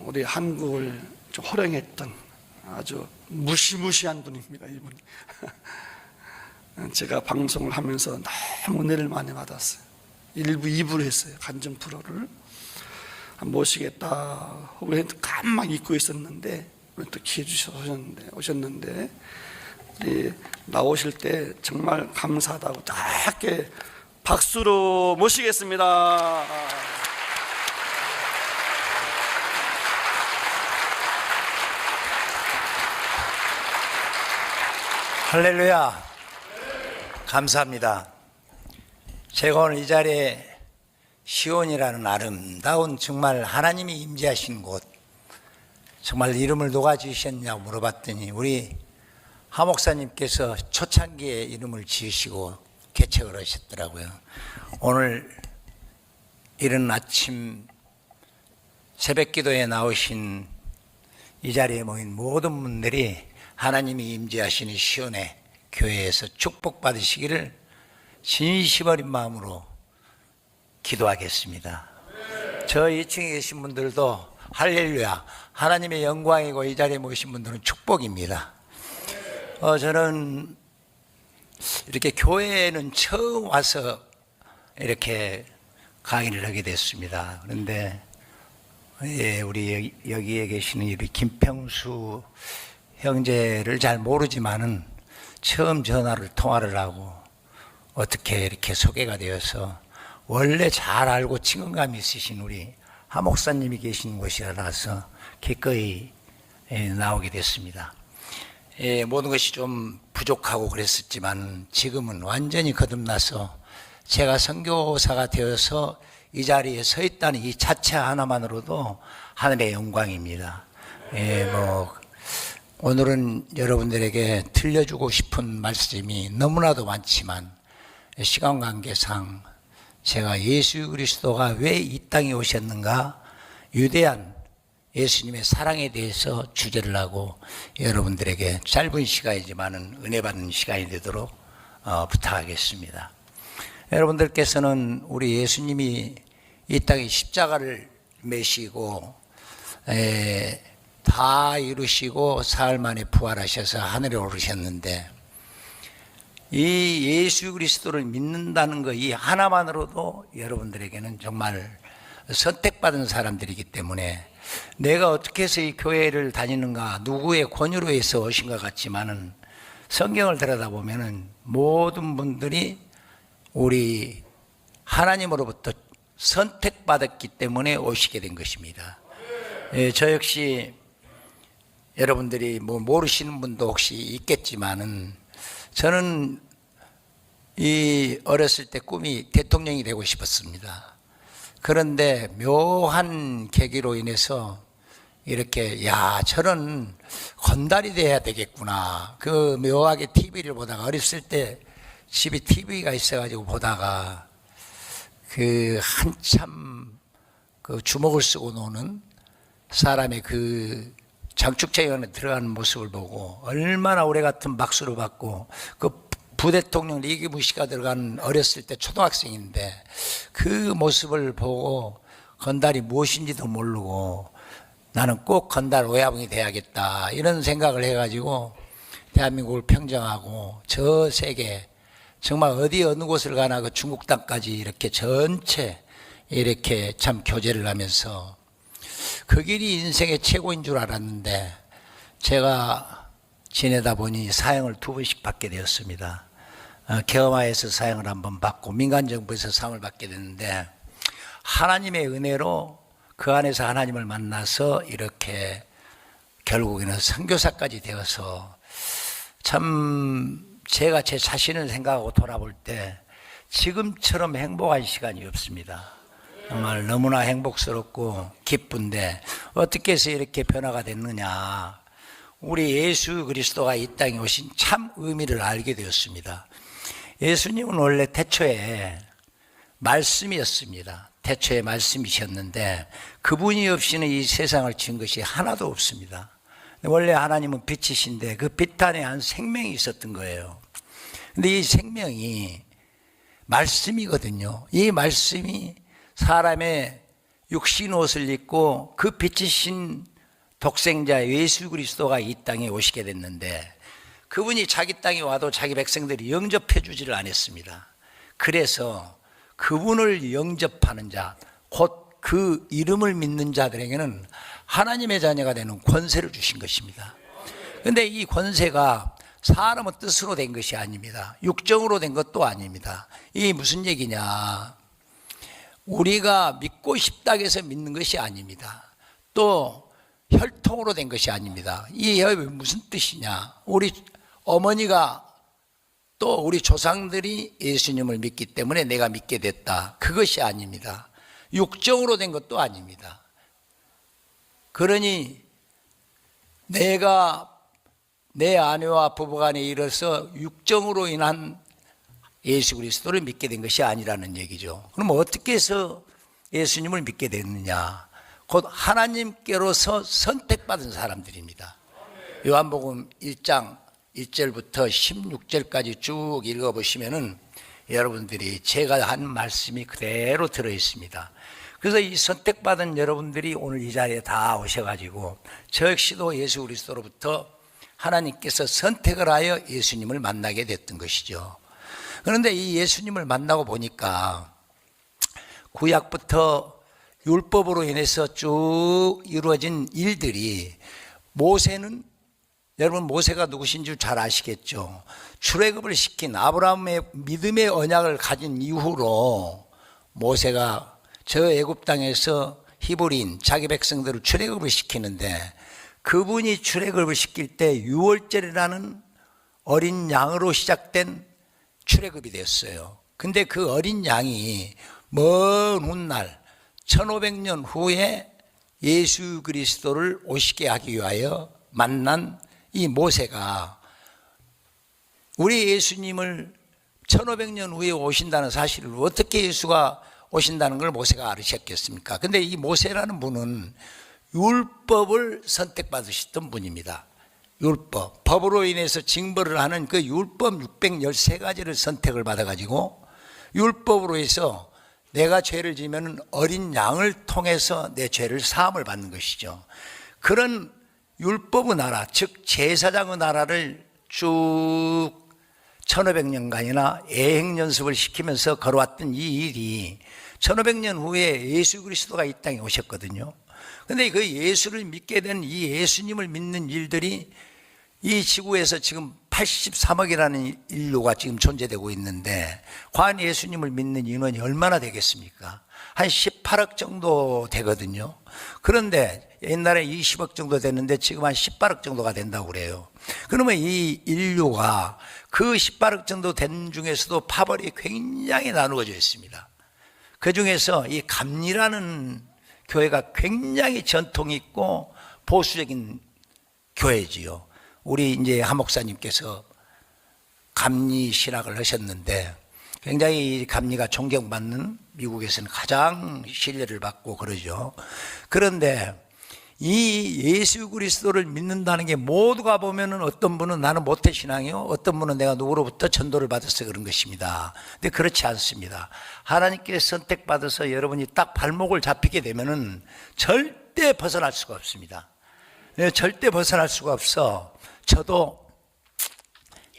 우리 한국을 좀 호령했던 아주 무시무시한 분입니다. 이분이. 제가 방송을 하면서 너무 은혜를 많이 받았어요. 1부, 2부를 했어요. 간증 프로를 모시겠다 하고 가만 잊고 있었는데 또 기회 주셔서 오셨는데 나오실 때 정말 감사하다고 작게 박수로 모시겠습니다. 할렐루야. 감사합니다. 제가 오늘 이 자리에 시온이라는 아름다운 정말 하나님이 임재하신 곳, 정말 이름을 누가 지으셨냐고 물어봤더니 우리 하 목사님께서 초창기에 이름을 지으시고 개척을 하셨더라고요. 오늘 이른 아침 새벽 기도에 나오신 이 자리에 모인 모든 분들이 하나님이 임재하시는 시온의 교회에서 축복받으시기를 진심 어린 마음으로 기도하겠습니다. 저 2층에 계신 분들도 할렐루야, 하나님의 영광이고 이 자리에 모신 분들은 축복입니다. 저는 이렇게 교회에는 처음 와서 이렇게 강의를 하게 됐습니다. 그런데 우리 여기에 계시는 우리 김평수 형제를 잘 모르지만은 처음 통화를 하고 어떻게 이렇게 소개가 되어서 원래 잘 알고 친근감이 있으신 우리 하 목사님이 계신 곳이라서 기꺼이 나오게 됐습니다. 모든 것이 좀 부족하고 그랬었지만 지금은 완전히 거듭나서 제가 선교사가 되어서 이 자리에 서 있다는 이 자체 하나만으로도 하늘의 영광입니다. 오늘은 여러분들에게 들려주고 싶은 말씀이 너무나도 많지만 시간 관계상 제가 예수 그리스도가 왜 이 땅에 오셨는가, 위대한 예수님의 사랑에 대해서 주제를 하고 여러분들에게 짧은 시간이지만 은혜 받는 시간이 되도록 부탁하겠습니다. 여러분들께서는 우리 예수님이 이 땅에 십자가를 메시고 다 이루시고 사흘 만에 부활하셔서 하늘에 오르셨는데 이 예수 그리스도를 믿는다는 것 이 하나만으로도 여러분들에게는 정말 선택받은 사람들이기 때문에 내가 어떻게 해서 이 교회를 다니는가, 누구의 권유로 해서 오신 것 같지만은 성경을 들여다보면은 모든 분들이 우리 하나님으로부터 선택받았기 때문에 오시게 된 것입니다. 저 역시 여러분들이 모르시는 분도 혹시 있겠지만은 저는 어렸을 때 꿈이 대통령이 되고 싶었습니다. 그런데 묘한 계기로 인해서 이렇게 저는 건달이 돼야 되겠구나. 그 묘하게 TV를 보다가 어렸을 때 집에 TV가 있어가지고 보다가 그 한참 그 주먹을 쓰고 노는 사람의 그 장축제원에 들어가는 모습을 보고 얼마나 오래 같은 박수를 받고 그 부대통령 이기무 씨가 들어간 어렸을 때 초등학생인데 그 모습을 보고 건달이 무엇인지도 모르고 나는 꼭 건달 오야붕이 돼야겠다 이런 생각을 해가지고 대한민국을 평정하고 저 세계 정말 어디 어느 곳을 가나 그 중국 땅까지 이렇게 전체 이렇게 참 교제를 하면서 그 길이 인생의 최고인 줄 알았는데 제가 지내다 보니 사형을 2번씩 받게 되었습니다. 계엄하에서 사형을 1번 받고 민간정부에서 사형을 받게 됐는데 하나님의 은혜로 그 안에서 하나님을 만나서 이렇게 결국에는 선교사까지 되어서 참 제가 제 자신을 생각하고 돌아볼 때 지금처럼 행복한 시간이 없습니다. 정말 너무나 행복스럽고 기쁜데 어떻게 해서 이렇게 변화가 됐느냐, 우리 예수 그리스도가 이 땅에 오신 참 의미를 알게 되었습니다. 예수님은 원래 태초에 말씀이었습니다. 태초에 말씀이셨는데 그분이 없이는 이 세상을 지은 것이 하나도 없습니다. 원래 하나님은 빛이신데 그 빛 안에 한 생명이 있었던 거예요. 근데 이 생명이 말씀이거든요. 이 말씀이 사람의 육신 옷을 입고 그 빛이신 독생자 예수 그리스도가 이 땅에 오시게 됐는데, 그분이 자기 땅에 와도 자기 백성들이 영접해 주지를 않았습니다. 그래서 그분을 영접하는 자, 곧 그 이름을 믿는 자들에게는 하나님의 자녀가 되는 권세를 주신 것입니다. 그런데 이 권세가 사람의 뜻으로 된 것이 아닙니다. 육정으로 된 것도 아닙니다. 이게 무슨 얘기냐? 우리가 믿고 싶다 해서 믿는 것이 아닙니다. 또 혈통으로 된 것이 아닙니다. 이게 무슨 뜻이냐? 우리 어머니가 또 우리 조상들이 예수님을 믿기 때문에 내가 믿게 됐다, 그것이 아닙니다. 육정으로 된 것도 아닙니다. 그러니 내가 내 아내와 부부간에 이르러서 육정으로 인한 예수 그리스도를 믿게 된 것이 아니라는 얘기죠. 그럼 어떻게 해서 예수님을 믿게 됐느냐? 곧 하나님께로서 선택받은 사람들입니다. 요한복음 1장 1절부터 16절까지 쭉 읽어보시면은 여러분들이 제가 한 말씀이 그대로 들어있습니다. 그래서 이 선택받은 여러분들이 오늘 이 자리에 다 오셔가지고 저 역시도 예수 그리스도로부터 하나님께서 선택을 하여 예수님을 만나게 됐던 것이죠. 그런데 이 예수님을 만나고 보니까 구약부터 율법으로 인해서 쭉 이루어진 일들이, 모세는, 여러분 모세가 누구신 줄 잘 아시겠죠. 출애굽을 시킨 아브라함의 믿음의 언약을 가진 이후로 모세가 저 애굽 땅에서 히브리인 자기 백성들을 출애굽을 시키는데, 그분이 출애굽을 시킬 때 유월절이라는 어린 양으로 시작된 출애굽이 됐어요. 근데 그 어린 양이 먼 훗날 1500년 후에 예수 그리스도를 오시게 하기 위하여 만난 이 모세가, 우리 예수님을 1500년 후에 오신다는 사실을 어떻게 예수가 오신다는 걸 모세가 알으셨겠습니까? 근데 이 모세라는 분은 율법을 선택받으셨던 분입니다. 율법, 법으로 인해서 징벌을 하는 그 율법 613가지를 선택을 받아가지고 율법으로 해서 내가 죄를 지면 어린 양을 통해서 내 죄를 사함을 받는 것이죠. 그런 율법의 나라, 즉 제사장의 나라를 쭉 1500년간이나 애행연습을 시키면서 걸어왔던 이 일이 1500년 후에 예수 그리스도가 이 땅에 오셨거든요. 그런데 그 예수를 믿게 된 이 예수님을 믿는 일들이 이 지구에서 지금 83억이라는 인류가 지금 존재되고 있는데, 과연 예수님을 믿는 인원이 얼마나 되겠습니까? 한 18억 정도 되거든요. 그런데 옛날에 20억 정도 됐는데 지금 한 18억 정도가 된다고 그래요. 그러면 이 인류가 그 18억 정도 된 중에서도 파벌이 굉장히 나누어져 있습니다. 그 중에서 이 감리라는 교회가 굉장히 전통이 있고 보수적인 교회지요. 우리 이제 하 목사님께서 감리 신학을 하셨는데 굉장히 감리가 존경받는, 미국에서는 가장 신뢰를 받고 그러죠. 그런데 이 예수 그리스도를 믿는다는 게 모두가 보면은 어떤 분은 나는 모태신앙이요, 어떤 분은 내가 누구로부터 전도를 받아서 그런 것입니다. 근데 그렇지 않습니다. 하나님께 선택받아서 여러분이 딱 발목을 잡히게 되면은 절대 벗어날 수가 없습니다. 절대 벗어날 수가 없어. 저도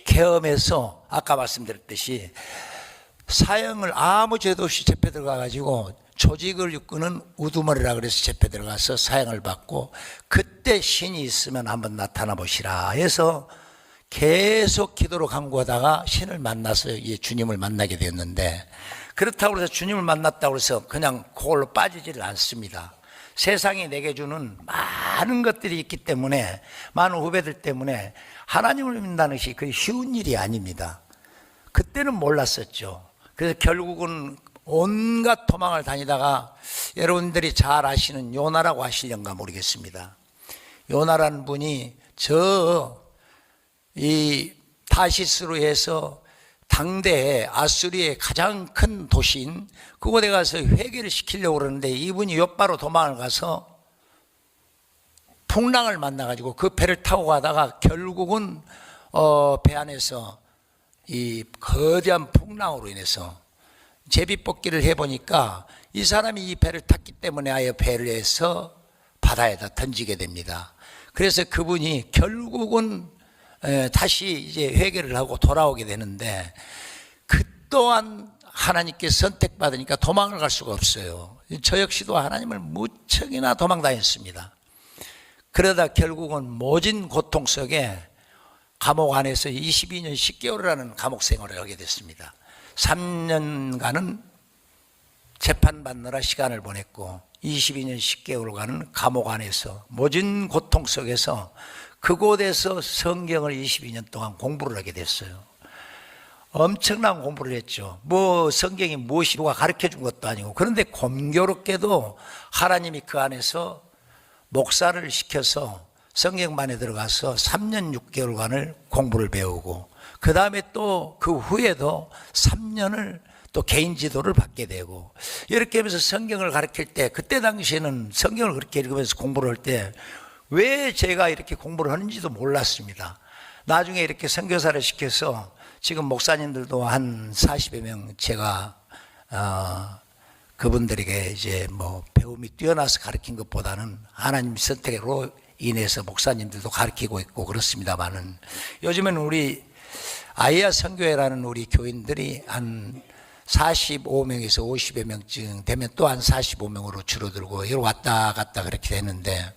계엄에서 아까 말씀드렸듯이 사형을 아무 죄도 없이 잡혀 들어가 가지고 조직을 이끄는 우두머리라 그래서 잡혀 들어가서 사형을 받고, 그때 신이 있으면 한번 나타나 보시라 해서 계속 기도로 간구하다가 신을 만나서 이 주님을 만나게 되었는데, 그렇다고 해서 주님을 만났다고 해서 그냥 그걸로 빠지지를 않습니다. 세상이 내게 주는 많은 것들이 있기 때문에, 많은 후배들 때문에 하나님을 믿는다는 것이 그리 쉬운 일이 아닙니다. 그때는 몰랐었죠. 그래서 결국은 온갖 도망을 다니다가 여러분들이 잘 아시는 요나라고 하시려는가 모르겠습니다. 요나라는 분이 이 다시스로 해서 당대에 아수리의 가장 큰 도시인 그곳에 가서 회개를 시키려고 그러는데, 이분이 욥바로 도망을 가서 풍랑을 만나가지고 그 배를 타고 가다가 결국은 배 안에서 이 거대한 풍랑으로 인해서 제비뽑기를 해보니까 이 사람이 이 배를 탔기 때문에 아예 배를 해서 바다에다 던지게 됩니다. 그래서 그분이 결국은 다시 이제 회개를 하고 돌아오게 되는데, 그 또한 하나님께 선택받으니까 도망을 갈 수가 없어요. 저 역시도 하나님을 무척이나 도망다녔습니다. 그러다 결국은 모진 고통 속에 감옥 안에서 22년 10개월이라는 감옥 생활을 하게 됐습니다. 3년간은 재판받느라 시간을 보냈고 22년 10개월간은 감옥 안에서 모진 고통 속에서 그곳에서 성경을 22년 동안 공부를 하게 됐어요. 엄청난 공부를 했죠. 뭐 성경이 무엇이 누가 가르쳐 준 것도 아니고. 그런데 공교롭게도 하나님이 그 안에서 목사를 시켜서 성경반에 들어가서 3년 6개월간을 공부를 배우고, 그 다음에 또 그 후에도 3년을 또 개인 지도를 받게 되고, 이렇게 하면서 성경을 가르칠 때, 그때 당시에는 성경을 그렇게 읽으면서 공부를 할 때 왜 제가 이렇게 공부를 하는지도 몰랐습니다. 나중에 이렇게 선교사를 시켜서 지금 목사님들도 한 40여 명 제가 그분들에게 이제 뭐 배움이 뛰어나서 가르친 것보다는 하나님 선택으로 인해서 목사님들도 가르치고 있고 그렇습니다만은, 요즘은 우리 아이야 선교회라는 우리 교인들이 한 45명에서 50여 명쯤 되면 또 한 45명으로 줄어들고 이렇게 왔다 갔다 그렇게 되는데,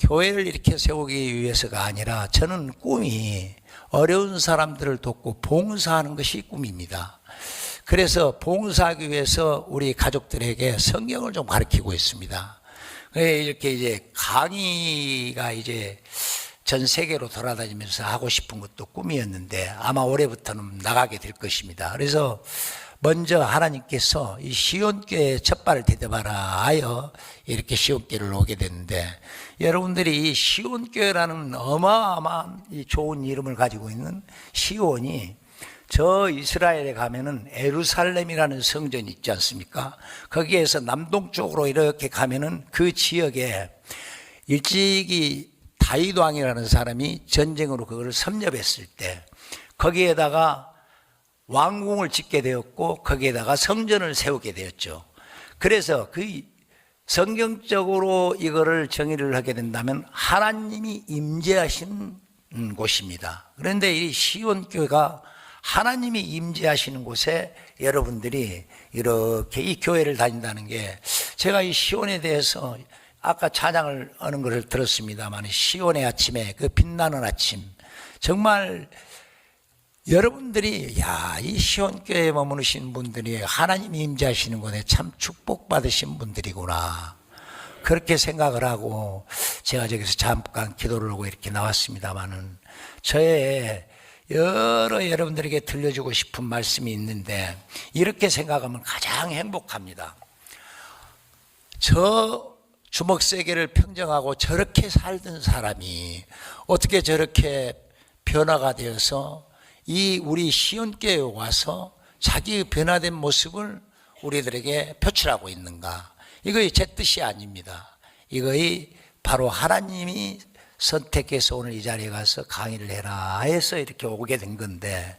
교회를 이렇게 세우기 위해서가 아니라 저는 꿈이 어려운 사람들을 돕고 봉사하는 것이 꿈입니다. 그래서 봉사하기 위해서 우리 가족들에게 성경을 좀 가르치고 있습니다. 이렇게 이제 강의가 이제 전 세계로 돌아다니면서 하고 싶은 것도 꿈이었는데 아마 올해부터는 나가게 될 것입니다. 그래서 먼저 하나님께서 이 시온교회에 첫 발을 디뎌봐라 하여 이렇게 시온교회를 오게 됐는데, 여러분들이 이 시온교회라는 어마어마한 이 좋은 이름을 가지고 있는 시온이, 저 이스라엘에 가면은 에루살렘이라는 성전이 있지 않습니까? 거기에서 남동쪽으로 이렇게 가면은 그 지역에 일찍이 다윗 왕이라는 사람이 전쟁으로 그걸 섭렵했을 때 거기에다가 왕궁을 짓게 되었고 거기에다가 성전을 세우게 되었죠. 그래서 그 성경적으로 이거를 정의를 하게 된다면 하나님이 임재하시는 곳입니다. 그런데 이 시온교회가 하나님이 임재하시는 곳에 여러분들이 이렇게 이 교회를 다닌다는 게, 제가 이 시온에 대해서 아까 찬양을 하는 것을 들었습니다만, 시온의 아침에 그 빛나는 아침, 정말 여러분들이 이 시온교회에 머무르신 분들이 하나님이 임재하시는 곳에 참 축복받으신 분들이구나, 그렇게 생각을 하고 제가 저기서 잠깐 기도를 하고 이렇게 나왔습니다마는, 저의 여러 여러분들에게 들려주고 싶은 말씀이 있는데, 이렇게 생각하면 가장 행복합니다. 저 주먹세계를 평정하고 저렇게 살던 사람이 어떻게 저렇게 변화가 되어서 이 우리 시온교회에 와서 자기의 변화된 모습을 우리들에게 표출하고 있는가? 이거의 제 뜻이 아닙니다. 이거의 바로 하나님이 선택해서 오늘 이 자리에 가서 강의를 해라 해서 이렇게 오게 된 건데,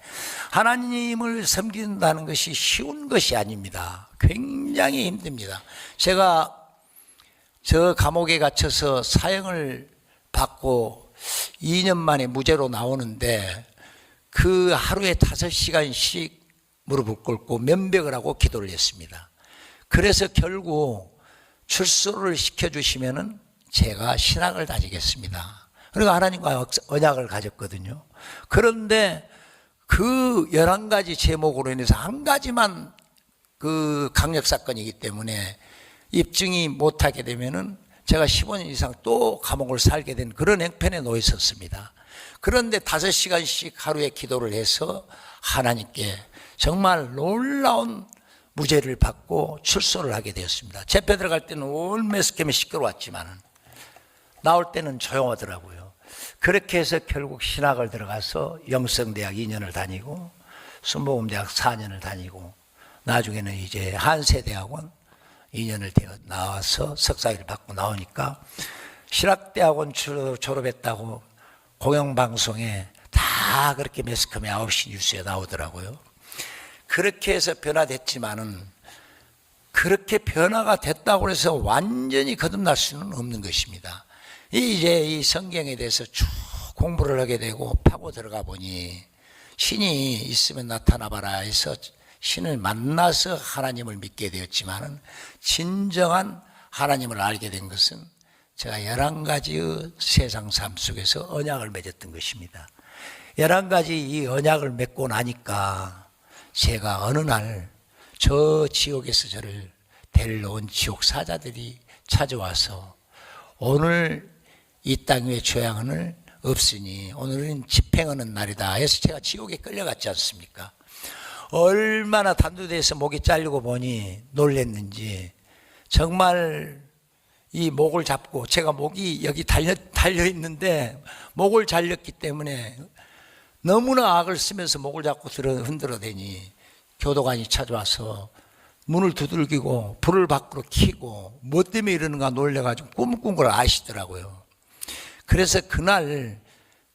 하나님을 섬긴다는 것이 쉬운 것이 아닙니다. 굉장히 힘듭니다. 제가 저 감옥에 갇혀서 사형을 받고 2년 만에 무죄로 나오는데, 그 하루에 5시간씩 무릎을 꿇고 면벽을 하고 기도를 했습니다. 그래서 결국 출소를 시켜주시면은 제가 신학을 다지겠습니다. 그러니까 하나님과 언약을 가졌거든요. 그런데 그 11가지 제목으로 인해서 한 가지만 그 강력사건이기 때문에 입증이 못하게 되면은 제가 15년 이상 또 감옥을 살게 된 그런 형편에 놓여 있었습니다. 그런데 5시간씩 하루에 기도를 해서 하나님께 정말 놀라운 무죄를 받고 출소를 하게 되었습니다. 재패 들어갈 때는 올매스캠에 시끄러웠지만은 나올 때는 조용하더라고요. 그렇게 해서 결국 신학을 들어가서 영성대학 2년을 다니고 순복음대학 4년을 다니고 나중에는 이제 한세대학원 2년을 나와서 석사를 받고 나오니까 신학대학원 졸업했다고 공영방송에 다 그렇게 매스컴에 9시 뉴스에 나오더라고요. 그렇게 해서 변화됐지만은 그렇게 변화가 됐다고 해서 완전히 거듭날 수는 없는 것입니다. 이제 이 성경에 대해서 쭉 공부를 하게 되고 파고 들어가 보니 신이 있으면 나타나 봐라 해서 신을 만나서 하나님을 믿게 되었지만은 진정한 하나님을 알게 된 것은 제가 11가지의 세상 삶 속에서 언약을 맺었던 것입니다. 11가지 이 언약을 맺고 나니까 제가 어느 날 저 지옥에서 저를 데리러 온 지옥 사자들이 찾아와서 오늘 이 땅 위에 죄악은 없으니 오늘은 집행하는 날이다 해서 제가 지옥에 끌려갔지 않습니까? 얼마나 단두대에서 목이 잘리고 보니 놀랬는지 정말 이 목을 잡고 제가 목이 여기 달려 있는데 목을 잘렸기 때문에 너무나 악을 쓰면서 목을 잡고 흔들어대니 교도관이 찾아와서 문을 두들기고 불을 밖으로 켜고 뭐 때문에 이러는가 놀래가지고 꿈을 꾼 걸 아시더라고요. 그래서 그날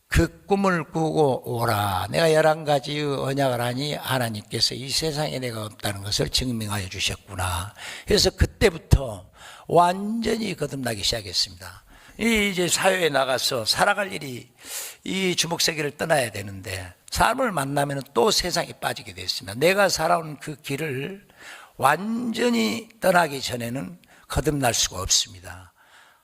그 꿈을 꾸고 오라, 내가 11가지의 언약을 하니 하나님께서 이 세상에 내가 없다는 것을 증명하여 주셨구나 해서 그때부터 완전히 거듭나기 시작했습니다. 이제 사회에 나가서 살아갈 일이 이 주먹세계를 떠나야 되는데 사람을 만나면 또 세상에 빠지게 됐습니다. 내가 살아온 그 길을 완전히 떠나기 전에는 거듭날 수가 없습니다.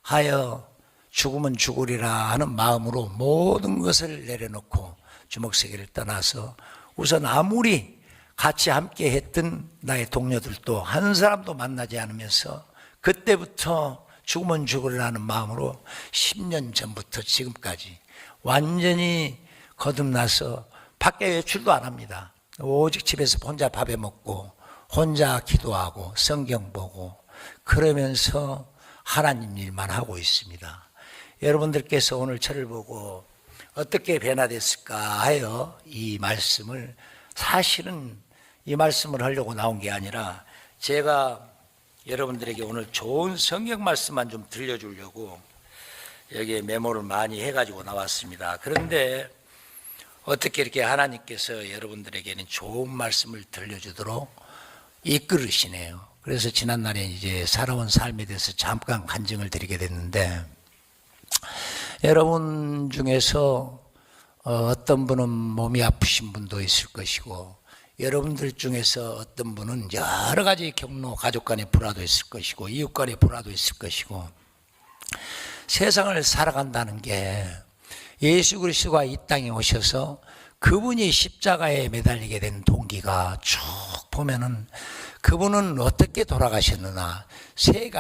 하여 죽으면 죽으리라 하는 마음으로 모든 것을 내려놓고 주먹세계를 떠나서 우선 아무리 같이 함께 했던 나의 동료들도 한 사람도 만나지 않으면서 그때부터 죽으면 죽으리라는 마음으로 10년 전부터 지금까지 완전히 거듭나서 밖에 외출도 안 합니다. 오직 집에서 혼자 밥해 먹고 혼자 기도하고 성경 보고 그러면서 하나님 일만 하고 있습니다. 여러분들께서 오늘 저를 보고 어떻게 변화됐을까 하여 이 말씀을, 사실은 이 말씀을 하려고 나온 게 아니라 제가 여러분들에게 오늘 좋은 성경 말씀만 좀 들려주려고 여기에 메모를 많이 해가지고 나왔습니다. 그런데 어떻게 이렇게 하나님께서 여러분들에게는 좋은 말씀을 들려주도록 이끌으시네요. 그래서 지난날에 이제 살아온 삶에 대해서 잠깐 간증을 드리게 됐는데, 여러분 중에서 어떤 분은 몸이 아프신 분도 있을 것이고, 여러분들 중에서 어떤 분은 여러 가지 경로, 가족 간의 불화도 있을 것이고, 이웃 간의 불화도 있을 것이고, 세상을 살아간다는 게 예수 그리스도가 이 땅에 오셔서 그분이 십자가에 매달리게 된 동기가 쭉 보면은 그분은 어떻게 돌아가셨느냐, 세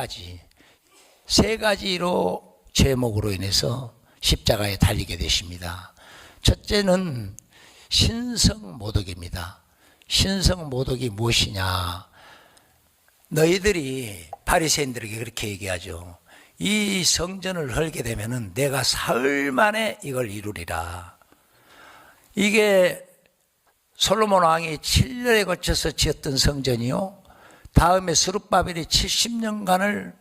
가지로 제목으로 인해서 십자가에 달리게 되십니다. 첫째는 신성모독입니다. 신성모독이 무엇이냐? 너희들이 바리새인들에게 그렇게 얘기하죠. 이 성전을 헐게 되면은 내가 사흘 만에 이걸 이루리라. 이게 솔로몬 왕이 7년에 걸쳐서 지었던 성전이요, 다음에 스룹바벨이 70년간을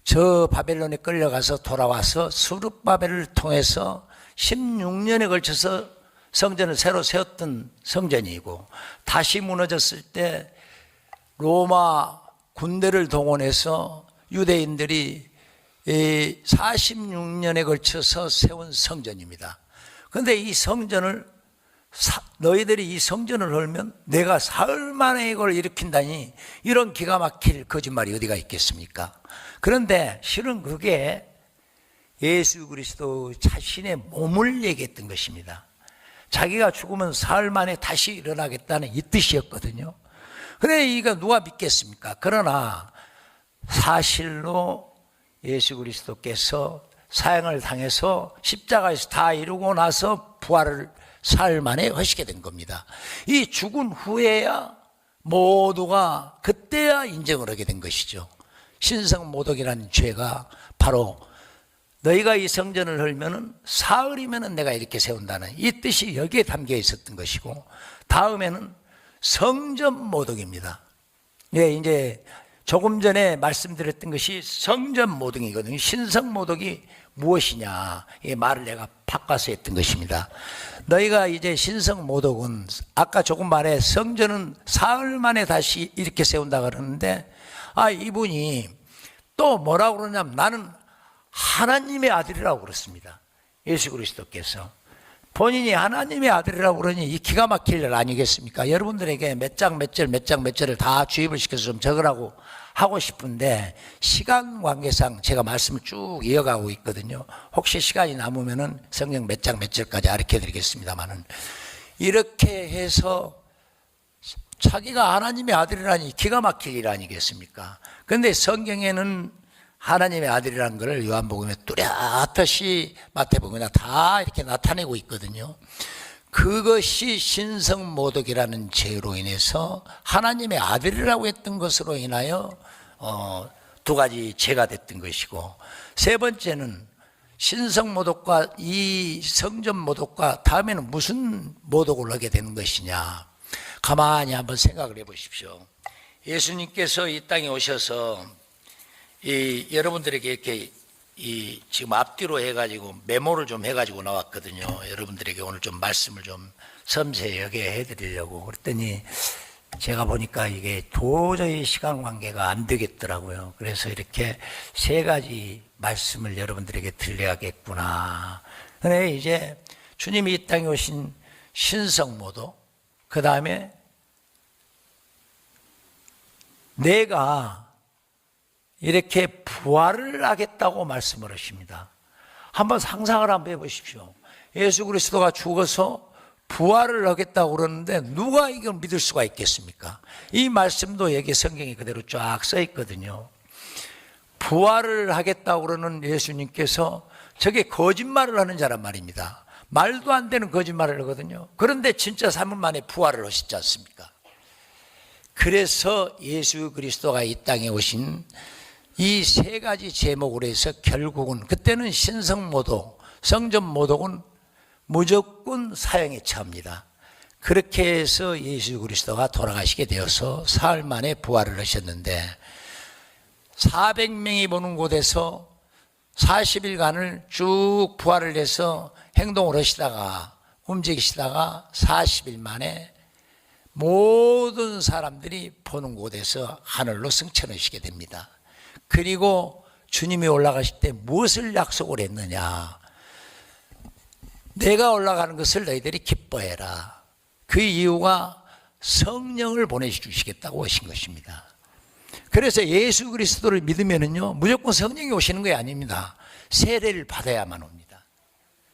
저 바벨론에 끌려가서 돌아와서 스룹바벨을 통해서 16년에 걸쳐서 성전을 새로 세웠던 성전이고, 다시 무너졌을 때 로마 군대를 동원해서 유대인들이 46년에 걸쳐서 세운 성전입니다. 그런데 이 성전을 너희들이 이 성전을 헐면 내가 사흘 만에 이걸 일으킨다니, 이런 기가 막힐 거짓말이 어디가 있겠습니까? 그런데 실은 그게 예수 그리스도 자신의 몸을 얘기했던 것입니다. 자기가 죽으면 사흘 만에 다시 일어나겠다는 이 뜻이었거든요. 그래, 이거 누가 믿겠습니까? 그러나 사실로 예수 그리스도께서 사형을 당해서 십자가에서 다 이루고 나서 부활을 사흘 만에 하시게 된 겁니다. 이 죽은 후에야 모두가 그때야 인정을 하게 된 것이죠. 신성모독이라는 죄가 바로 너희가 이 성전을 헐면은 사흘이면은 내가 이렇게 세운다는 이 뜻이 여기에 담겨 있었던 것이고, 다음에는 성전모독입니다. 예, 이제 조금 전에 말씀드렸던 것이 성전 모독이거든요. 신성 모독이 무엇이냐, 이 말을 내가 바꿔서 했던 것입니다. 너희가 이제 신성 모독은 아까 조금 말해 성전은 사흘 만에 다시 이렇게 세운다 그러는데, 이분이 또 뭐라고 그러냐면 나는 하나님의 아들이라고 그랬습니다. 예수 그리스도께서 본인이 하나님의 아들이라고 그러니 이 기가 막힐 일 아니겠습니까? 여러분들에게 몇 장 몇 절을 다 주입을 시켜서 좀 적으라고 하고 싶은데 시간 관계상 제가 말씀을 쭉 이어가고 있거든요. 혹시 시간이 남으면은 성경 몇 장 몇 절까지 가르쳐 드리겠습니다만은, 이렇게 해서 자기가 하나님의 아들이라니 기가 막힐 일 아니겠습니까? 그런데 성경에는 하나님의 아들이라는 것을 요한복음에 뚜렷이 마태복음에 다 이렇게 나타내고 있거든요. 그것이 신성모독이라는 죄로 인해서 하나님의 아들이라고 했던 것으로 인하여 두 가지 죄가 됐던 것이고, 세 번째는 신성모독과 이 성전모독과 다음에는 무슨 모독을 하게 되는 것이냐, 가만히 한번 생각을 해 보십시오. 예수님께서 이 땅에 오셔서 여러분들에게 이렇게 지금 앞뒤로 해가지고 메모를 좀 해가지고 나왔거든요. 여러분들에게 오늘 좀 말씀을 좀 섬세하게 해드리려고. 그랬더니 제가 보니까 이게 도저히 시간 관계가 안 되겠더라고요. 그래서 이렇게 세 가지 말씀을 여러분들에게 드려야겠구나. 근데 이제 주님이 이 땅에 오신 신성모독, 그 다음에 내가 이렇게 부활을 하겠다고 말씀을 하십니다. 한번 상상을 한번 해보십시오. 예수 그리스도가 죽어서 부활을 하겠다고 그러는데 누가 이걸 믿을 수가 있겠습니까? 이 말씀도 여기 성경에 그대로 쫙 써 있거든요. 부활을 하겠다고 그러는 예수님께서 저게 거짓말을 하는 자란 말입니다. 말도 안 되는 거짓말을 하거든요. 그런데 진짜 3일 만에 부활을 하시지 않습니까? 그래서 예수 그리스도가 이 땅에 오신 이 세 가지 제목으로 해서 결국은 그때는 신성모독, 성전모독은 무조건 사형에 처합니다. 그렇게 해서 예수 그리스도가 돌아가시게 되어서 사흘 만에 부활을 하셨는데, 400명이 보는 곳에서 40일간을 쭉 부활을 해서 행동을 하시다가 움직이시다가 40일 만에 모든 사람들이 보는 곳에서 하늘로 승천하시게 됩니다. 그리고 주님이 올라가실 때 무엇을 약속을 했느냐? 내가 올라가는 것을 너희들이 기뻐해라. 그 이유가 성령을 보내주시겠다고 하신 것입니다. 그래서 예수 그리스도를 믿으면은요, 무조건 성령이 오시는 게 아닙니다. 세례를 받아야만 옵니다.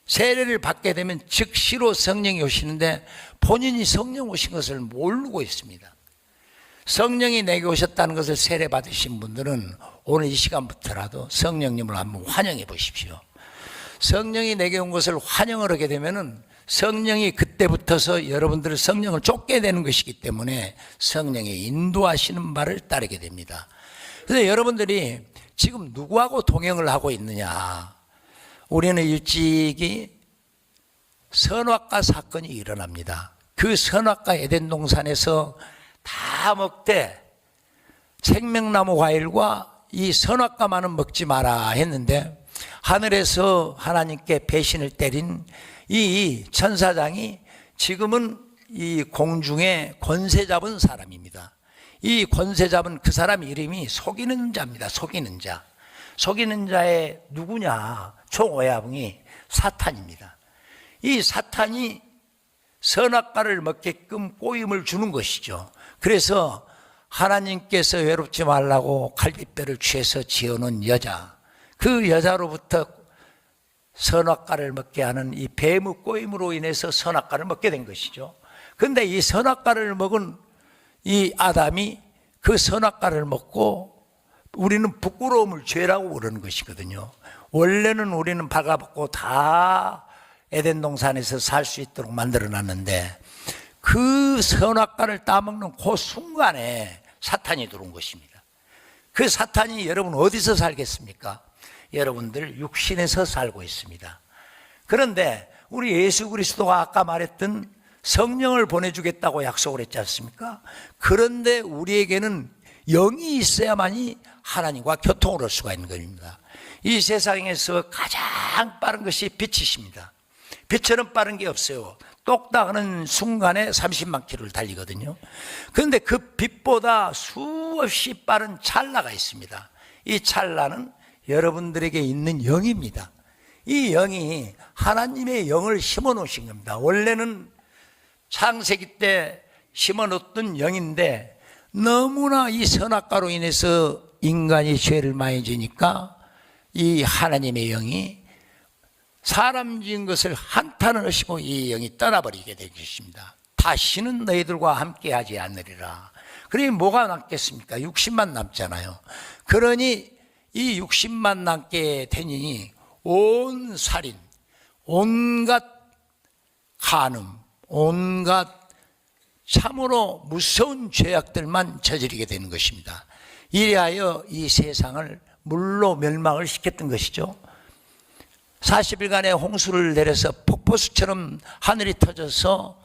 세례를 받게 되면 즉시로 성령이 오시는데 본인이 성령 오신 것을 모르고 있습니다. 성령이 내게 오셨다는 것을 세례 받으신 분들은 오늘 이 시간부터라도 성령님을 한번 환영해 보십시오. 성령이 내게 온 것을 환영을 하게 되면은 성령이 그때부터서 여러분들을 성령을 쫓게 되는 것이기 때문에 성령의 인도하시는 바를 따르게 됩니다. 그래서 여러분들이 지금 누구하고 동행을 하고 있느냐? 우리는 일찍이 선악과 사건이 일어납니다. 그 선악과 에덴 동산에서 다 먹되 생명나무 과일과 이 선악과만은 먹지 마라 했는데, 하늘에서 하나님께 배신을 때린 이 천사장이 지금은 이 공중에 권세 잡은 사람입니다. 이 권세 잡은 그 사람 이름이 속이는 자입니다. 속이는 자. 속이는 자의 누구냐? 총오야붕이 사탄입니다. 이 사탄이 선악과를 먹게끔 꼬임을 주는 것이죠. 그래서 하나님께서 외롭지 말라고 갈빗뼈를 취해서 지어놓은 여자, 그 여자로부터 선악과를 먹게 하는 이 뱀의 꼬임으로 인해서 선악과를 먹게 된 것이죠. 그런데 이 선악과를 먹은 이 아담이 그 선악과를 먹고 우리는 부끄러움을 죄라고 그러는 것이거든요. 원래는 우리는 발가벗고 다 에덴 동산에서 살 수 있도록 만들어놨는데 그 선악과를 따먹는 그 순간에 사탄이 들어온 것입니다. 그 사탄이 여러분 어디서 살겠습니까? 여러분들 육신에서 살고 있습니다. 그런데 우리 예수 그리스도가 아까 말했던 성령을 보내주겠다고 약속을 했지 않습니까? 그런데 우리에게는 영이 있어야만이 하나님과 교통을 할 수가 있는 겁니다. 이 세상에서 가장 빠른 것이 빛이십니다. 빛처럼 빠른 게 없어요. 똑딱 하는 순간에 30만 킬로를 달리거든요. 그런데 그 빛보다 수없이 빠른 찰나가 있습니다. 이 찰나는 여러분들에게 있는 영입니다. 이 영이 하나님의 영을 심어 놓으신 겁니다. 원래는 창세기 때 심어 놓던 영인데 너무나 이 선악과로 인해서 인간이 죄를 많이 지니까 이 하나님의 영이 사람 지은 것을 한탄을 하시고 이 영이 떠나버리게 된 것입니다. 다시는 너희들과 함께하지 않으리라. 그러니 뭐가 남겠습니까? 60만 남잖아요. 그러니 이 60만 남게 되니 온 살인, 온갖 간음, 온갖 참으로 무서운 죄악들만 저지르게 되는 것입니다. 이래하여 이 세상을 물로 멸망을 시켰던 것이죠. 40일간의 홍수를 내려서 폭포수처럼 하늘이 터져서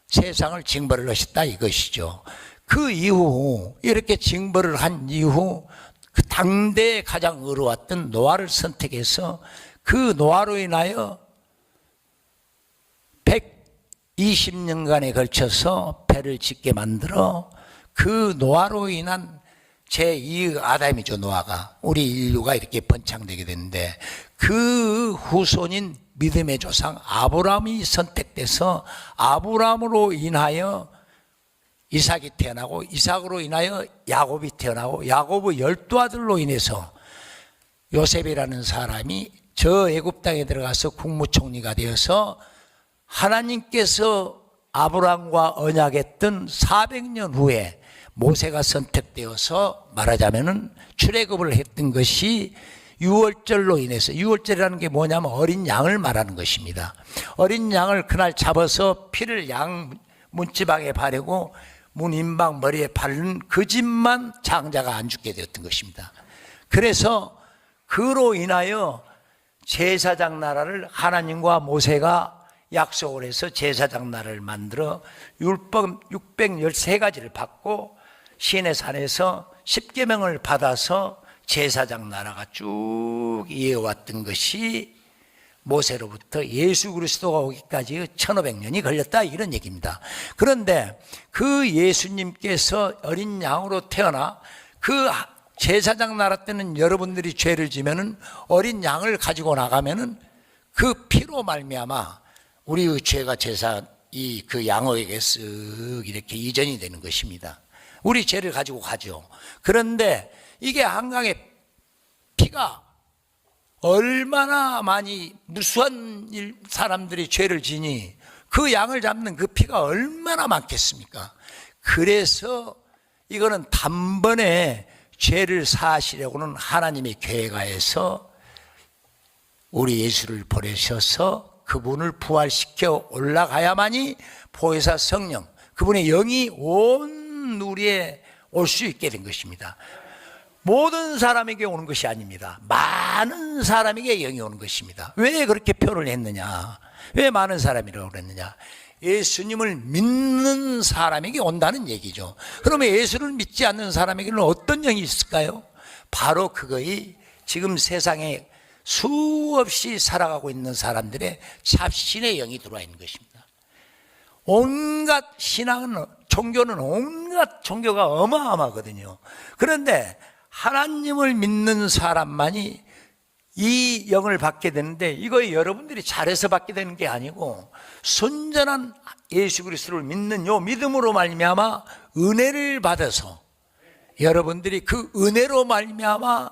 세상을 징벌을 하셨다 이것이죠. 그 이후 이렇게 징벌을 한 이후 그 당대에 가장 의로웠던 노아를 선택해서 그 노아로 인하여 120년간에 걸쳐서 배를 짓게 만들어 그 노아로 인한 제2의 아담이죠. 노아가 우리 인류가 이렇게 번창되게 됐는데 그 후손인 믿음의 조상 아브라함이 선택돼서 아브라함으로 인하여 이삭이 태어나고 이삭으로 인하여 야곱이 태어나고 야곱의 12아들로 인해서 요셉이라는 사람이 저 애굽 땅에 들어가서 국무총리가 되어서 하나님께서 아브라함과 언약했던 400년 후에 모세가 선택되어서 말하자면은 출애굽을 했던 것이 유월절로 인해서, 유월절이라는 게 뭐냐면 어린 양을 말하는 것입니다. 어린 양을 그날 잡아서 피를 양 문지방에 바르고 문인방 머리에 바른 그 집만 장자가 안 죽게 되었던 것입니다. 그래서 그로 인하여 제사장 나라를 하나님과 모세가 약속을 해서 제사장 나라를 만들어 율법 613가지를 받고 시내산에서 10계명을 받아서 제사장 나라가 쭉 이어왔던 것이 모세로부터 예수 그리스도가 오기까지 1500년이 걸렸다 이런 얘기입니다. 그런데 그 예수님께서 어린 양으로 태어나 그 제사장 나라 때는 여러분들이 죄를 지면은 어린 양을 가지고 나가면은 그 피로 말미암아 우리의 죄가 제사 그 양에게 쓱 이렇게 이전이 되는 것입니다. 우리 죄를 가지고 가죠. 그런데 이게 한강에 피가 얼마나 많이 무수한 사람들이 죄를 지니 그 양을 잡는 그 피가 얼마나 많겠습니까? 그래서 이거는 단번에 죄를 사하시려고는 하나님의 계획하에서 우리 예수를 보내셔서 그분을 부활시켜 올라가야만이 보혜사 성령, 그분의 영이 온 우리에 올 수 있게 된 것입니다. 모든 사람에게 오는 것이 아닙니다. 많은 사람에게 영이 오는 것입니다. 왜 그렇게 표현을 했느냐? 왜 많은 사람이라고 그랬느냐? 예수님을 믿는 사람에게 온다는 얘기죠. 그러면 예수를 믿지 않는 사람에게는 어떤 영이 있을까요? 바로 그거이 지금 세상에 수없이 살아가고 있는 사람들의 잡신의 영이 들어와 있는 것입니다. 온갖 신앙은, 종교는 온갖 종교가 어마어마하거든요. 그런데 하나님을 믿는 사람만이 이 영을 받게 되는데, 이거 여러분들이 잘해서 받게 되는 게 아니고 순전한 예수 그리스도를 믿는 요 믿음으로 말미암아 은혜를 받아서 여러분들이 그 은혜로 말미암아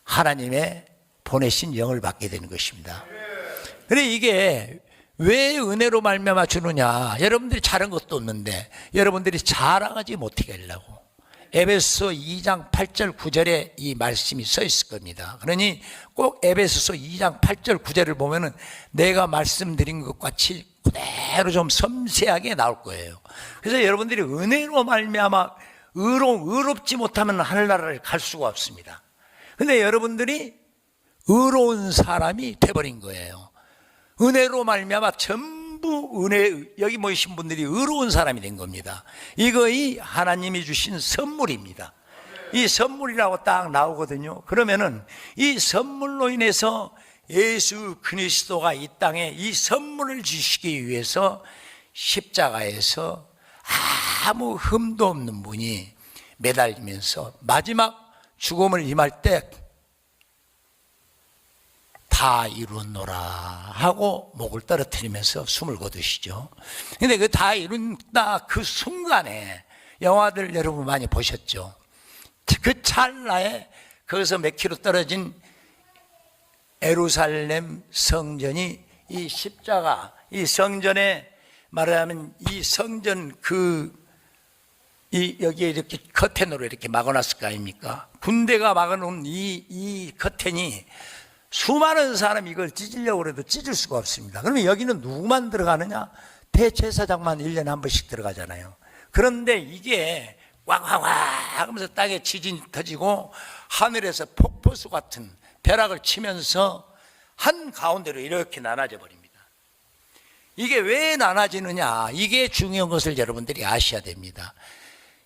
하나님의 보내신 영을 받게 되는 것입니다. 그래, 이게 왜 은혜로 말미암아 주느냐? 여러분들이 잘한 것도 없는데 여러분들이 자랑하지 못하게 하려고. 에베소서 2장 8절 9절에 이 말씀이 써 있을 겁니다. 그러니 꼭 에베소서 2장 8절 9절을 보면은 내가 말씀드린 것 같이 그대로 좀 섬세하게 나올 거예요. 그래서 여러분들이 은혜로 말미암아 의롭지 못하면 하늘나라를 갈 수가 없습니다. 근데 여러분들이 의로운 사람이 돼버린 거예요. 은혜로 말미암아 전부 전부 은혜, 여기 모이신 분들이 의로운 사람이 된 겁니다. 이거이 하나님이 주신 선물입니다. 이 선물이라고 딱 나오거든요. 그러면은 이 선물로 인해서 예수 그리스도가 이 땅에 이 선물을 주시기 위해서 십자가에서 아무 흠도 없는 분이 매달리면서 마지막 죽음을 임할 때 다 이루었노라 하고 목을 떨어뜨리면서 숨을 거두시죠. 근데 그 다 이룬다 그 순간에, 영화들 여러분 많이 보셨죠? 그 찰나에 거기서 몇 킬로 떨어진 예루살렘 성전이 이 십자가, 이 성전에 말하자면 이 성전 여기에 이렇게 커튼으로 이렇게 막아놨을 거 아닙니까? 군대가 막아놓은 이 커튼이 수많은 사람이 이걸 찢으려고 해도 찢을 수가 없습니다. 그러면 여기는 누구만 들어가느냐? 대제사장만 1년에 한 번씩 들어가잖아요. 그런데 이게 꽉꽉꽉 하면서 땅에 지진이 터지고 하늘에서 폭포수 같은 벼락을 치면서 한 가운데로 이렇게 나눠져 버립니다. 이게 왜 나눠지느냐? 이게 중요한 것을 여러분들이 아셔야 됩니다.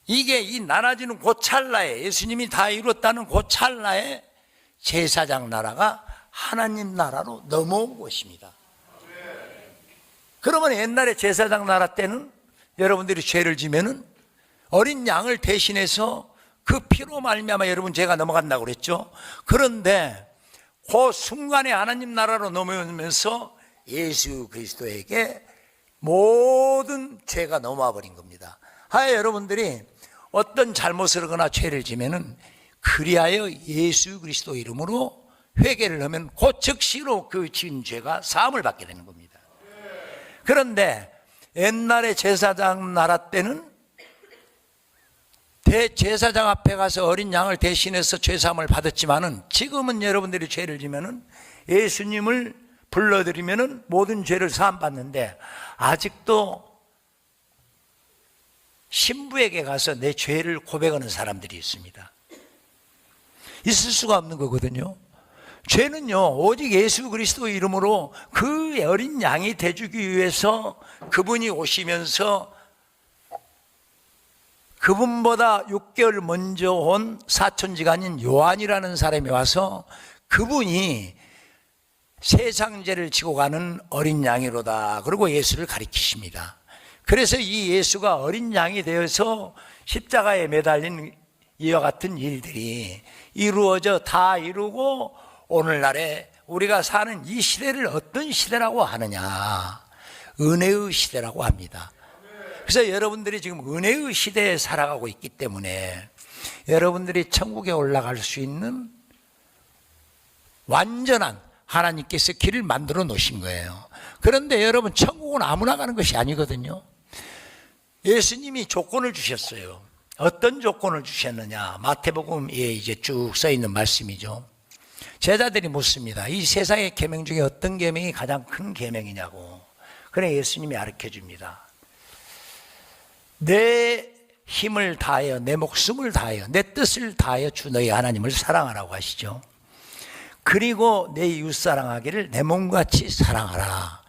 이게 이 나눠지는 그 찰나에, 예수님이 다 이뤘다는 그 찰나에 제사장 나라가 하나님 나라로 넘어온 것입니다. 그러면 옛날에 제사장 나라 때는 여러분들이 죄를 지면은 어린 양을 대신해서 그 피로 말미암아 여러분 죄가 넘어간다고 그랬죠. 그런데 그 순간에 하나님 나라로 넘어오면서 예수 그리스도에게 모든 죄가 넘어와 버린 겁니다. 하여 여러분들이 어떤 잘못을 하거나 죄를 지면은 그리하여 예수 그리스도 이름으로 회개를 하면 곧 즉시로 그 지은 죄가 사함을 받게 되는 겁니다. 그런데 옛날에 제사장 나라 때는 대제사장 앞에 가서 어린 양을 대신해서 죄사함을 받았지만은 지금은 여러분들이 죄를 지면은 예수님을 불러드리면은 모든 죄를 사함 받는데, 아직도 신부에게 가서 내 죄를 고백하는 사람들이 있습니다. 있을 수가 없는 거거든요. 죄는요, 오직 예수 그리스도 이름으로 그 어린 양이 돼주기 위해서 그분이 오시면서 그분보다 6개월 먼저 온 사촌지간인 요한이라는 사람이 와서 그분이 세상 죄를 지고 가는 어린 양이로다, 그리고 예수를 가리키십니다. 그래서 이 예수가 어린 양이 되어서 십자가에 매달린 이와 같은 일들이 이루어져 다 이루고 오늘날에 우리가 사는 이 시대를 어떤 시대라고 하느냐? 은혜의 시대라고 합니다. 그래서 여러분들이 지금 은혜의 시대에 살아가고 있기 때문에 여러분들이 천국에 올라갈 수 있는 완전한 하나님께서 길을 만들어 놓으신 거예요. 그런데 여러분, 천국은 아무나 가는 것이 아니거든요. 예수님이 조건을 주셨어요. 어떤 조건을 주셨느냐? 마태복음에 이제 쭉 써 있는 말씀이죠. 제자들이 묻습니다. 이 세상의 계명 중에 어떤 계명이 가장 큰 계명이냐고. 그래 예수님이 가르쳐 줍니다. 내 힘을 다하여, 내 목숨을 다하여, 내 뜻을 다하여 주 너희 하나님을 사랑하라고 하시죠. 그리고 내 이웃 사랑하기를 내 몸같이 사랑하라,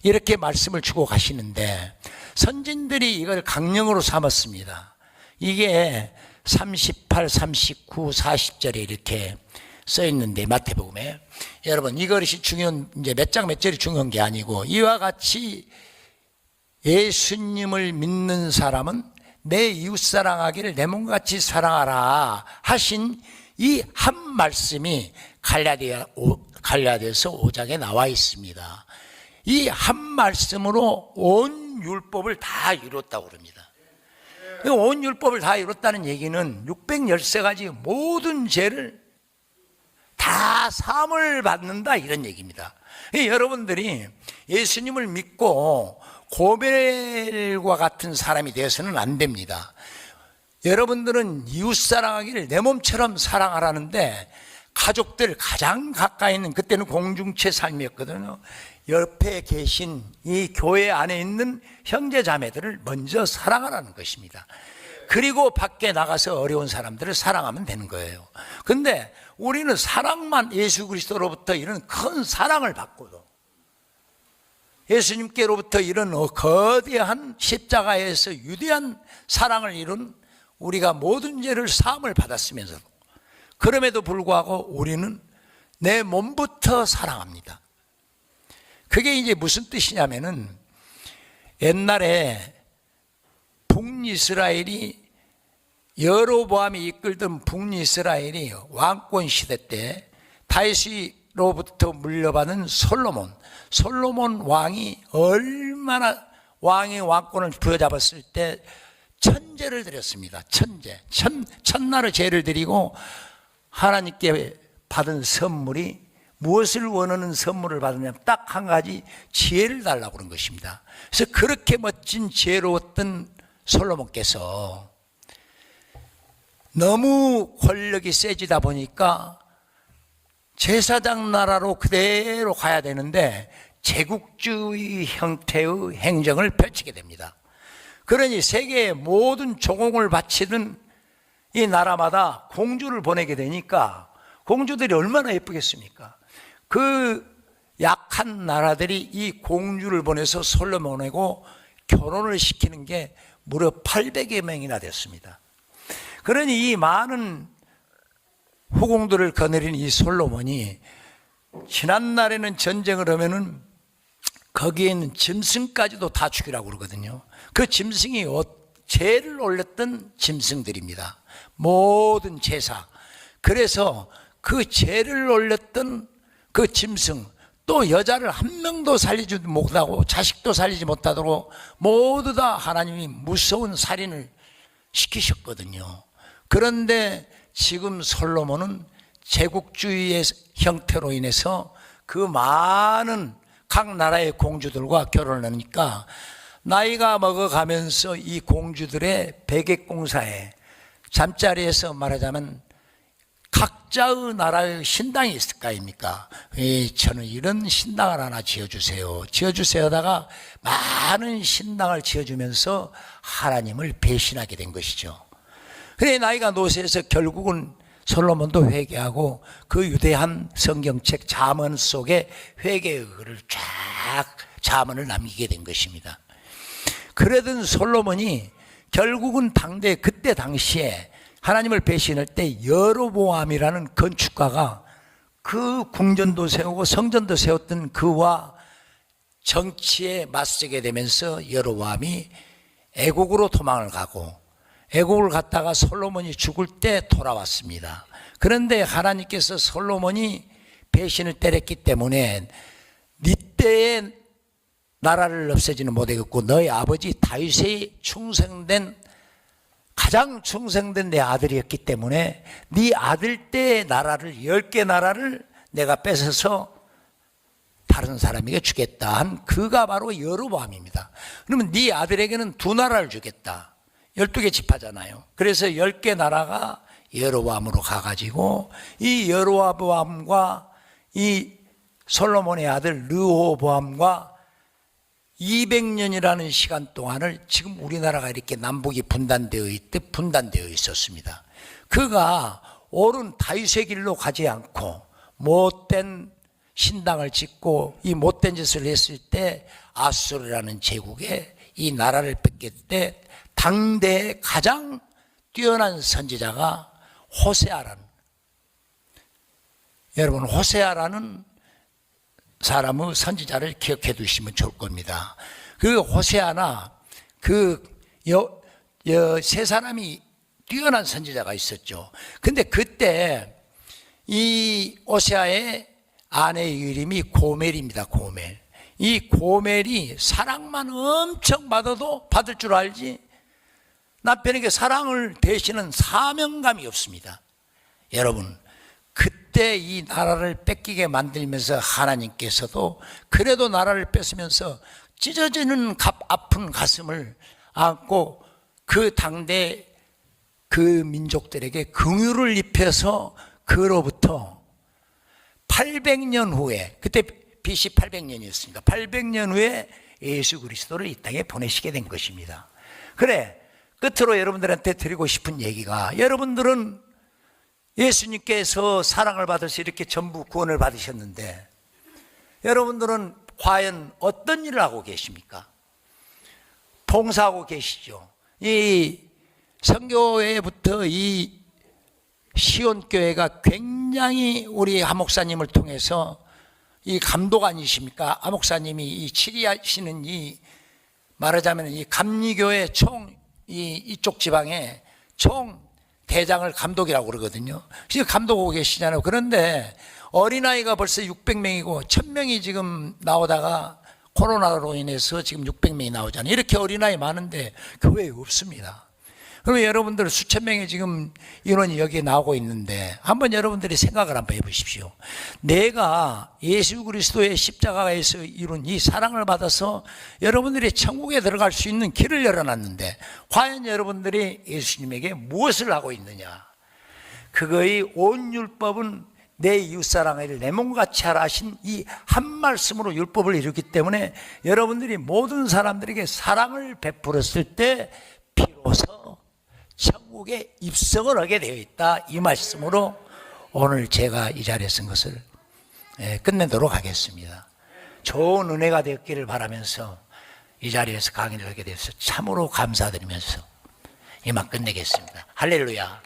이렇게 말씀을 주고 가시는데 선진들이 이걸 강령으로 삼았습니다. 이게 38, 39, 40절에 이렇게 써 있는데, 마태복음에 여러분 이것이 중요한, 이제 몇 장 몇 절이 중요한 게 아니고, 이와 같이 예수님을 믿는 사람은 내 이웃 사랑하기를 내 몸같이 사랑하라 하신 이 한 말씀이 갈라디아서 5장에 나와 있습니다. 이 한 말씀으로 온 율법을 다 이뤘다고 그럽니다. 온 율법을 다 이뤘다는 얘기는 613가지 모든 죄를 다 사함을 받는다, 이런 얘기입니다. 여러분들이 예수님을 믿고 고벨과 같은 사람이 되어서는 안 됩니다. 여러분들은 이웃 사랑하기를 내 몸처럼 사랑하라는데, 가족들 가장 가까이 있는, 그때는 공중체 삶이었거든요. 옆에 계신 이 교회 안에 있는 형제 자매들을 먼저 사랑하라는 것입니다. 그리고 밖에 나가서 어려운 사람들을 사랑하면 되는 거예요. 근데 우리는 사랑만, 예수 그리스도로부터 이런 큰 사랑을 받고도 예수님께로부터 이런 거대한 십자가에서 위대한 사랑을 이룬 우리가 모든 죄를 사함을 받았으면서도 그럼에도 불구하고 우리는 내 몸부터 사랑합니다. 그게 이제 무슨 뜻이냐면은 옛날에 북이스라엘이 여로보암이 이끌던 북이스라엘이 왕권 시대 때 다윗으로부터 물려받은 솔로몬 왕이 얼마나 왕의 왕권을 부여잡았을 때 천제를 드렸습니다. 천나를 제를 드리고 하나님께 받은 선물이 무엇을 원하는 선물을 받으냐면 딱 한 가지 지혜를 달라고 그런 것입니다. 그래서 그렇게 멋진 지혜로웠던 솔로몬께서 너무 권력이 세지다 보니까 제사장 나라로 그대로 가야 되는데 제국주의 형태의 행정을 펼치게 됩니다. 그러니 세계의 모든 조공을 바치던 이 나라마다 공주를 보내게 되니까 공주들이 얼마나 예쁘겠습니까? 그 약한 나라들이 이 공주를 보내서 솔로몬하고 결혼을 시키는 게 무려 800여 명이나 됐습니다. 그러니 이 많은 후궁들을 거느린 이 솔로몬이 지난날에는 전쟁을 하면은 거기에 있는 짐승까지도 다 죽이라고 그러거든요. 그 짐승이 제를 올렸던 짐승들입니다. 모든 제사. 그래서 그 제를 올렸던 그 짐승, 또 여자를 한 명도 살리지 못하고 자식도 살리지 못하도록 모두 다 하나님이 무서운 살인을 시키셨거든요. 그런데 지금 솔로몬은 제국주의의 형태로 인해서 그 많은 각 나라의 공주들과 결혼을 하니까 나이가 먹어가면서 이 공주들의 백액공사에 잠자리에서 말하자면 각자의 나라의 신당이 있을 거 아닙니까? 저는 이런 신당을 하나 지어주세요. 지어주세요다가 많은 신당을 지어주면서 하나님을 배신하게 된 것이죠. 그래 나이가 노쇠해서 결국은 솔로몬도 회개하고 그 위대한 성경책 잠언 속에 회개의 글을 쫙 잠언을 남기게 된 것입니다. 그러던 솔로몬이 결국은 그때 당시에 하나님을 배신할 때 여로보암이라는 건축가가 그 궁전도 세우고 성전도 세웠던 그와 정치에 맞서게 되면서 여로보암이 애국으로 도망을 가고 애국을 갔다가 솔로몬이 죽을 때 돌아왔습니다. 그런데 하나님께서 솔로몬이 배신을 때렸기 때문에 네 때에 나라를 없애지는 못하겠고 너희 아버지 다윗의 가장 충성된 내 아들이었기 때문에 네 아들 때의 나라를 10개 나라를 내가 뺏어서 다른 사람에게 주겠다 한 그가 바로 여로보암입니다. 그러면 네 아들에게는 2나라를 주겠다. 12개 지파잖아요. 그래서 10개 나라가 여로보암으로 가가지고 이 여로보암과 이 솔로몬의 아들 르호보암과 200년이라는 시간 동안을 지금 우리나라가 이렇게 남북이 분단되어 있었습니다. 그가 옳은 다윗의 길로 가지 않고 못된 신당을 짓고 이 못된 짓을 했을 때 아수르라는 제국에 이 나라를 뺏길 때 당대의 가장 뛰어난 선지자가 여러분 호세아라는 사람의 선지자를 기억해 두시면 좋을 겁니다. 그 호세아나 세 사람이 뛰어난 선지자가 있었죠. 근데 그때 이 호세아의 아내의 이름이 고멜입니다. 고멜. 이 고멜이 사랑만 엄청 받아도 받을 줄 알지 남편에게 사랑을 대신은 사명감이 없습니다. 여러분 그때 이 나라를 뺏기게 만들면서 하나님께서도 그래도 나라를 뺏으면서 찢어지는 아픈 가슴을 안고 그 당대 그 민족들에게 긍휼을 입혀서 그로부터 800년 후에 그때 BC 800년이었으니까 800년 후에 예수 그리스도를 이 땅에 보내시게 된 것입니다. 그래 끝으로 여러분들한테 드리고 싶은 얘기가 여러분들은 예수님께서 사랑을 받으셔 이렇게 전부 구원을 받으셨는데 여러분들은 과연 어떤 일을 하고 계십니까? 봉사하고 계시죠. 이 선교회부터 이 시온교회가 굉장히 우리 하 목사님을 통해서 이 감독 아니십니까? 하 목사님이 이 치리하시는 이 말하자면 이 감리교회 이쪽 지방에 총 대장을 감독이라고 그러거든요. 지금 감독하고 계시잖아요. 그런데 어린아이가 벌써 600명이고 1000명이 지금 나오다가 코로나로 인해서 지금 600명이 나오잖아요. 이렇게 어린아이 많은데 교회에 없습니다. 그러면 여러분들 수천 명이 지금 인원이 여기에 나오고 있는데 한번 여러분들이 생각을 한번 해보십시오. 내가 예수 그리스도의 십자가에서 이룬 이 사랑을 받아서 여러분들이 천국에 들어갈 수 있는 길을 열어놨는데 과연 여러분들이 예수님에게 무엇을 하고 있느냐? 그거의 온 율법은 내 이웃사랑을 내 몸같이 하라 하신 이 한 말씀으로 율법을 이루기 때문에 여러분들이 모든 사람들에게 사랑을 베풀었을 때 비로소 천국에 입성을 하게 되어 있다. 이 말씀으로 오늘 제가 이 자리에 쓴 것을 끝내도록 하겠습니다. 좋은 은혜가 되었기를 바라면서 이 자리에서 강의를 하게 되어서 참으로 감사드리면서 이만 끝내겠습니다. 할렐루야.